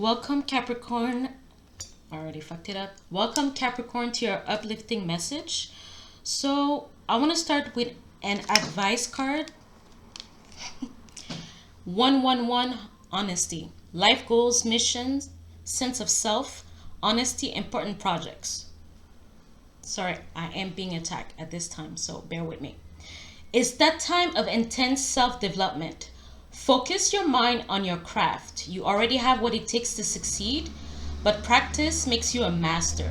Welcome, Capricorn. I already fucked it up. Welcome, Capricorn, to your uplifting message. So, I want to start with an advice card. 111 Honesty. Life goals, missions, sense of self, honesty, important projects. Sorry, I am being attacked at this time, so bear with me. It's that time of intense self development. Focus your mind on your craft. You already have what it takes to succeed, but practice makes you a master.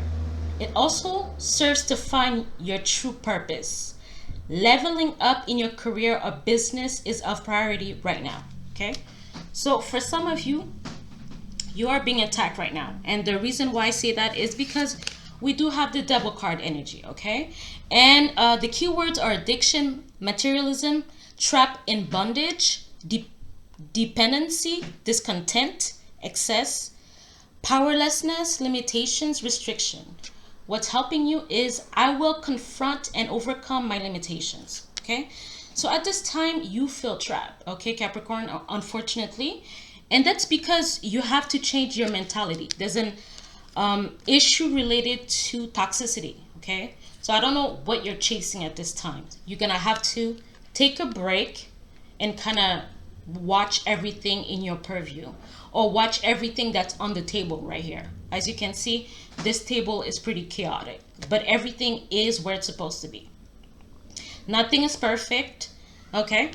It also serves to find your true purpose. Leveling up in your career or business is of priority right now. Okay? So, for some of you, you are being attacked right now. And the reason why I say that is because we do have the devil card energy, okay? And the keywords are addiction, materialism, trap in bondage, dependency, discontent, excess, powerlessness, limitations, restriction. What's helping you is I will confront and overcome my limitations, okay? So at this time, you feel trapped, okay, Capricorn, unfortunately. And that's because you have to change your mentality. There's an issue related to toxicity, okay? So I don't know what you're chasing at this time. You're going to have to take a break and kind of watch everything in your purview, or watch everything that's on the table right here. As you can see, this table is pretty chaotic, but everything is where it's supposed to be. Nothing is perfect, okay?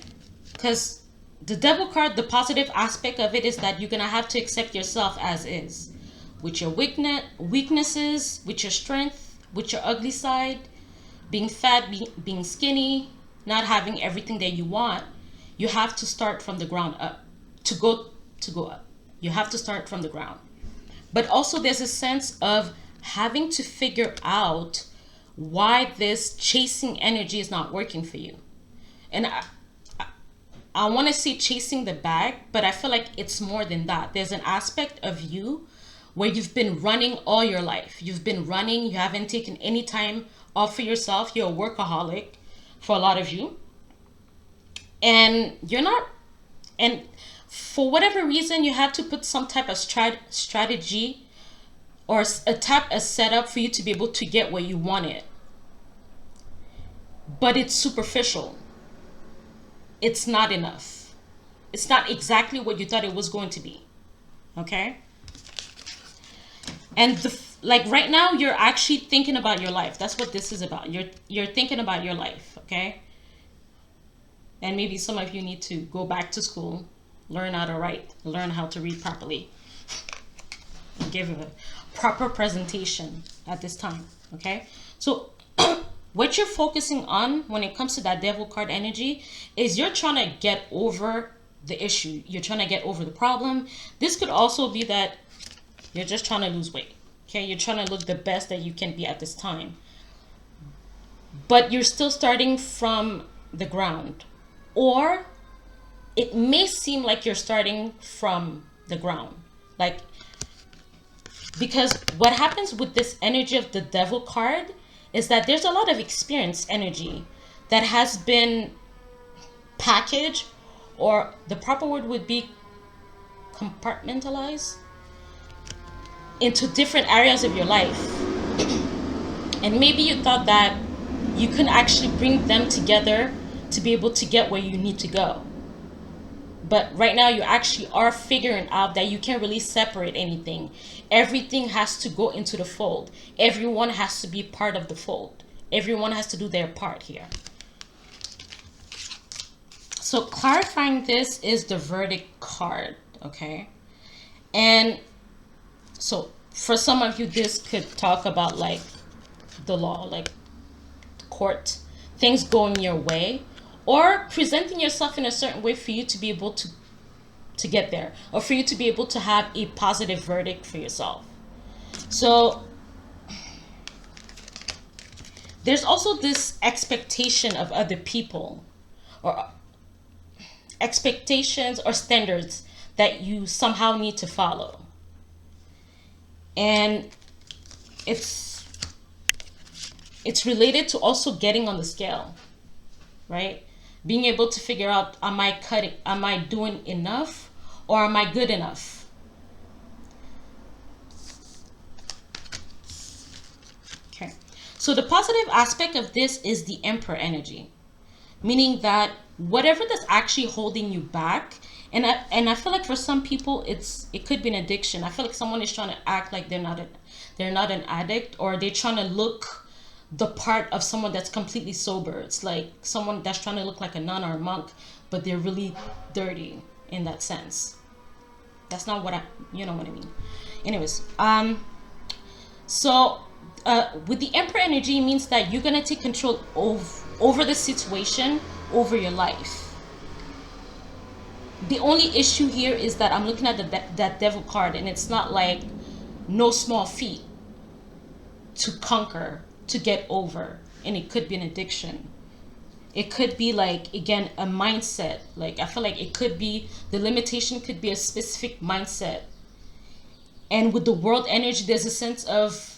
Because the devil card, the positive aspect of it is that you're going to have to accept yourself as is, with your weaknesses, with your strength, with your ugly side, being fat, being skinny, not having everything that you want. You have to start from the ground up to go up. You have to start from the ground. But also there's a sense of having to figure out why this chasing energy is not working for you. And I want to say chasing the bag, but I feel like it's more than that. There's an aspect of you where you've been running all your life. You've been running. You haven't taken any time off for yourself. You're a workaholic for a lot of you. And you're not, and for whatever reason, you had to put some type of strategy or a setup for you to be able to get what you wanted. But it's superficial. It's not enough. It's not exactly what you thought it was going to be. Okay? And like right now, you're actually thinking about your life. That's what this is about. You're thinking about your life, okay? And maybe some of you need to go back to school, learn how to write, learn how to read properly, and give a proper presentation at this time, okay? So what you're focusing on when it comes to that devil card energy is you're trying to get over the issue. You're trying to get over the problem. This could also be that you're just trying to lose weight, okay? You're trying to look the best that you can be at this time. But you're still starting from the ground. Or it may seem like you're starting from the ground. Like, because what happens with this energy of the devil card is that there's a lot of experience energy that has been packaged, or the proper word would be compartmentalized into different areas of your life. And maybe you thought that you can actually bring them together to be able to get where you need to go. But right now you actually are figuring out that you can't really separate anything. Everything has to go into the fold. Everyone has to be part of the fold. Everyone has to do their part here. So clarifying this is the verdict card, okay? And so for some of you, this could talk about like the law, like court, things going your way, or presenting yourself in a certain way for you to be able to get there, or for you to be able to have a positive verdict for yourself. So there's also this expectation of other people, or expectations or standards that you somehow need to follow. And it's related to also getting on the scale, right? Being able to figure out, am I doing enough, or am I good enough? So the positive aspect of this is the Emperor energy, meaning that whatever that's actually holding you back, and I feel like for some people it could be an addiction. I feel like someone is trying to act like they're not an addict, or they're trying to look the part of someone that's completely sober. It's like someone that's trying to look like a nun or a monk, but they're really dirty in that sense. That's not what you know what I mean. Anyways, so with the Emperor energy means that you're gonna take control over the situation, over your life. The only issue here is that I'm looking at that Devil card, and it's not like no small feat to conquer, to get over, and it could be an addiction. It could be like, again, a mindset. Like, I feel like it could be, the limitation could be a specific mindset. And with the world energy, there's a sense of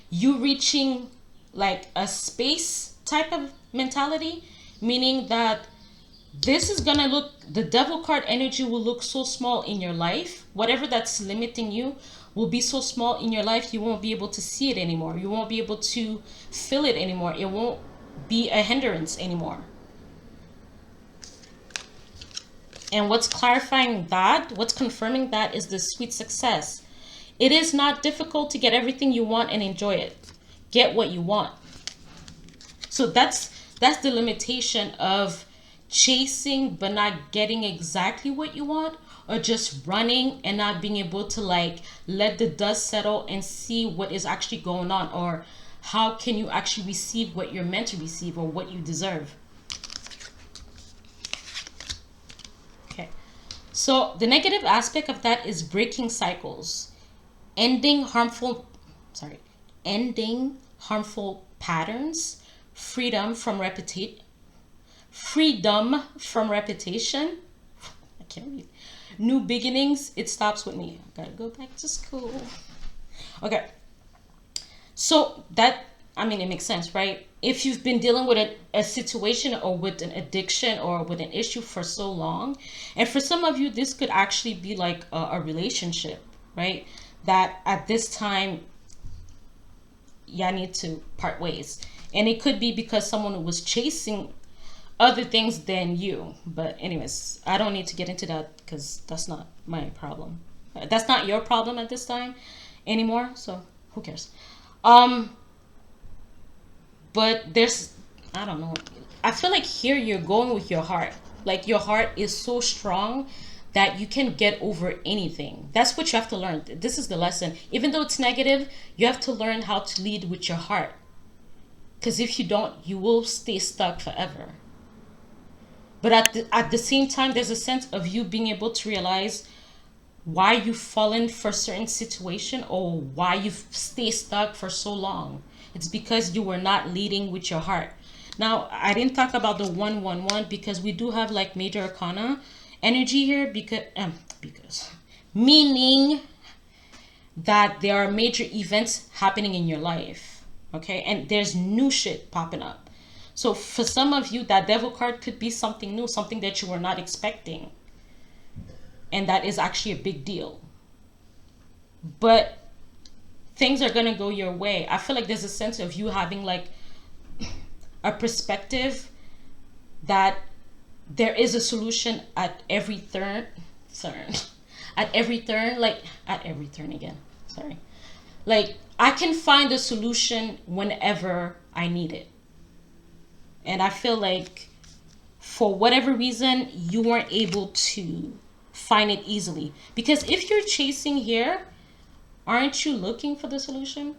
you reaching like a space type of mentality, meaning that this is gonna look, the Devil card energy will look so small in your life. Whatever that's limiting you will be so small in your life, you won't be able to see it anymore. You won't be able to feel it anymore. It won't be a hindrance anymore. And what's clarifying that, what's confirming that, is the sweet success. It is not difficult to get everything you want and enjoy it. Get what you want. So that's the limitation of chasing but not getting exactly what you want, or just running and not being able to like let the dust settle and see what is actually going on, or how can you actually receive what you're meant to receive or what you deserve. Okay, so the negative aspect of that is breaking cycles, ending harmful patterns, freedom from repetition. I can't read. New beginnings. It stops with me. I gotta go back to school. Okay, so that, I mean, it makes sense, right? If you've been dealing with a situation or with an addiction or with an issue for so long, and for some of you this could actually be like a relationship, right, that at this time y'all need to part ways. And it could be because someone was chasing other things than you. But anyways, I don't need to get into that because that's not my problem. That's not your problem at this time anymore, so who cares. But there's, I don't know, I feel like here you're going with your heart. Like, your heart is so strong that you can get over anything. That's what you have to learn. This is the lesson. Even though it's negative, you have to learn how to lead with your heart. Because if you don't, you will stay stuck forever. But at the same time, there's a sense of you being able to realize why you've fallen for a certain situation, or why you've stayed stuck for so long. It's because you were not leading with your heart. Now, I didn't talk about the 111 because we do have like major arcana energy here, because meaning that there are major events happening in your life, okay? And there's new shit popping up. So for some of you, that Devil card could be something new, something that you were not expecting. And that is actually a big deal. But things are going to go your way. I feel like there's a sense of you having like a perspective that there is a solution at every turn. At every turn, like at every turn again. Sorry. Like, I can find a solution whenever I need it. And I feel like for whatever reason, you weren't able to find it easily. Because if you're chasing here, aren't you looking for the solution?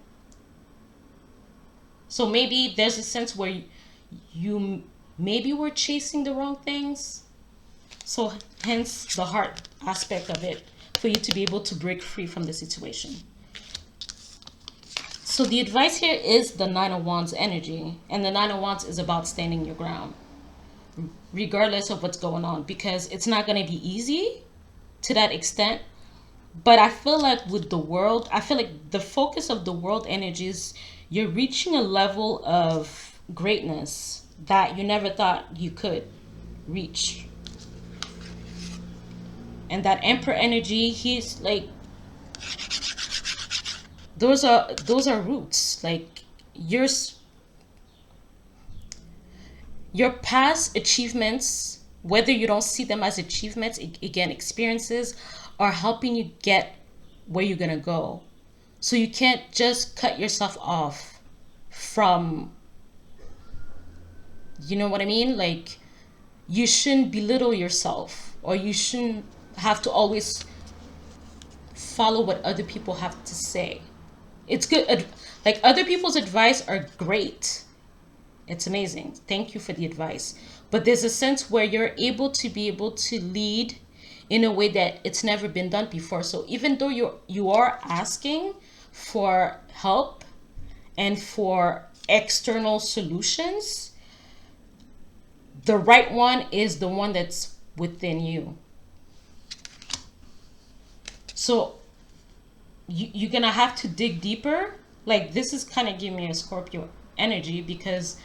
So maybe there's a sense where you maybe were chasing the wrong things. So hence the heart aspect of it, for you to be able to break free from the situation. So the advice here is the Nine of Wands energy. And the Nine of Wands is about standing your ground, regardless of what's going on. Because it's not going to be easy to that extent. But I feel like with the world, I feel like the focus of the world energies, you're reaching a level of greatness that you never thought you could reach. And that Emperor energy, he's like, those are roots. Like your past achievements, whether you don't see them as achievements, again, experiences, are helping you get where you're gonna go. So you can't just cut yourself off from, you know what I mean? Like, you shouldn't belittle yourself, or you shouldn't have to always follow what other people have to say. It's good. Like, other people's advice are great. It's amazing. Thank you for the advice. But there's a sense where you're able to lead in a way that it's never been done before. So even though you are asking for help and for external solutions, the right one is the one that's within you. So you're gonna have to dig deeper. Like, this is kind of giving me a Scorpio energy, because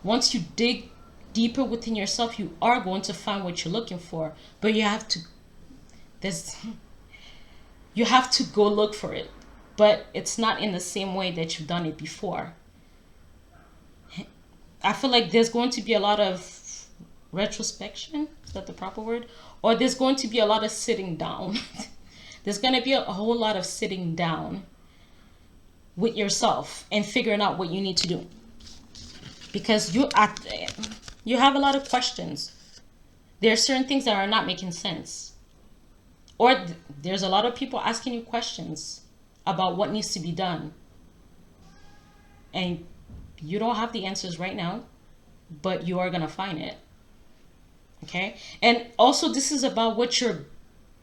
once you dig deeper within yourself, you are going to find what you're looking for. But there's you have to go look for it. But it's not in the same way that you've done it before. I feel like there's going to be a lot of retrospection. Is that the proper word? Or there's going to be a lot of sitting down. There's going to be a whole lot of sitting down with yourself and figuring out what you need to do. Because you have a lot of questions. There are certain things that are not making sense. Or there's a lot of people asking you questions about what needs to be done. And you don't have the answers right now, but you are going to find it. Okay? And also, this is about what you're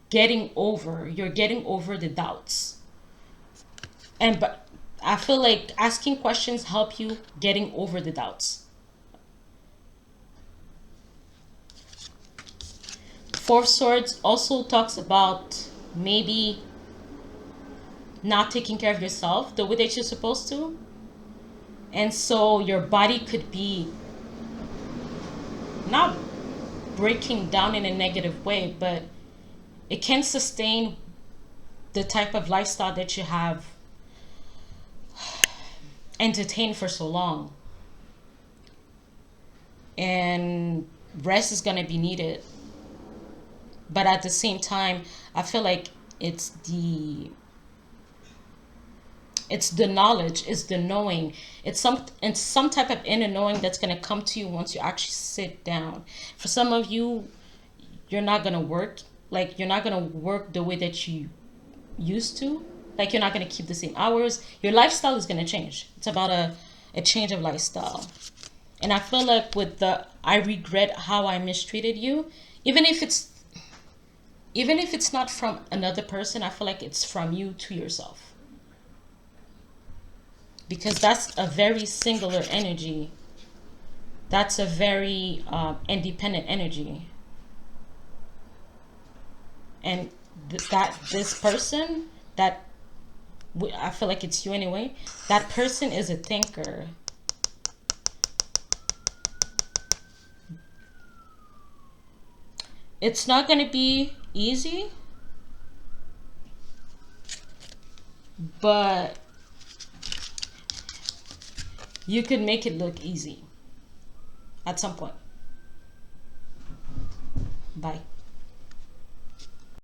getting over. You're getting over the doubts. But I feel like asking questions help you getting over the doubts. Four of Swords also talks about maybe not taking care of yourself the way that you're supposed to. And so your body could be not breaking down in a negative way, but it can sustain the type of lifestyle that you have entertained for so long. And rest is going to be needed. But at the same time, I feel like it's the knowledge, it's the knowing, it's some type of inner knowing that's going to come to you once you actually sit down. For some of you, you're not going to work, like, you're not going to work the way that you used to. Like, you're not going to keep the same hours. Your lifestyle is going to change. It's about a change of lifestyle. And I feel like with the I regret how I mistreated you, even if it's not from another person, I feel like it's from you to yourself. Because that's a very singular energy. That's a very independent energy. And this person, I feel like it's you anyway, that person is a thinker. It's not going to be easy, but you could make it look easy at some point. Bye.